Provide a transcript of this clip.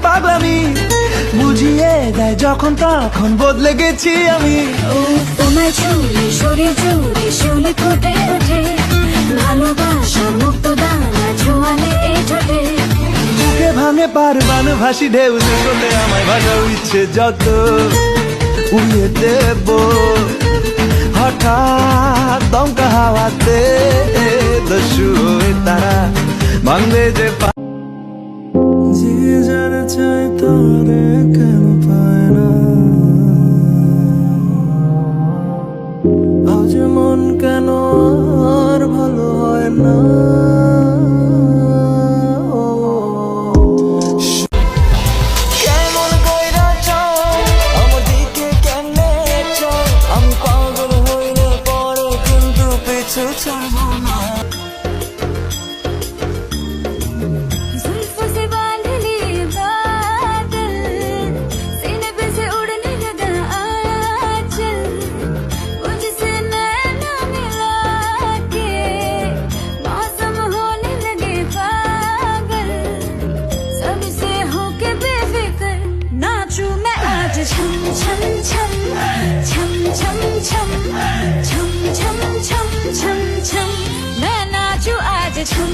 পাগলামি বুঝিয়ে দেয় যখন তখন বদলে গেছি আমি। তোমায় ছুঁলে শরীর জুড়ে শিউলি ফুটে ওঠে, ভালোবাসার মুক্ত দানা ছোঁয়ালে এই ঠোঁটে। বুকে ভাঙে পারবান ভাসি ঢেউ বলে আমায় ভাসার ইচ্ছে যত উড়িয়ে দেব হঠাৎ দমকা হাওয়াতে দস্যু হয়ে তারা ভাঙবে যে যে যার চায় তারে কেন পায় না, আজ মন কেন আর ভালো হয় না। কেমন কইরা চাও আমার দিকে কেমনে চাও, আমি পাগল হইলে পরে কিন্তু পিছু ছাড়বো না। जुल्फों से बांध लिए बादल, सीने पे से उड़ने लगा आंचल, मुझसे नैना मिला के मौसम होने लगे पागल, सबसे होके बेफिक्र नाचूं मैं आज छम छम छम छम छम छम छम छम छम छम छम, मैं नाचूं आज छम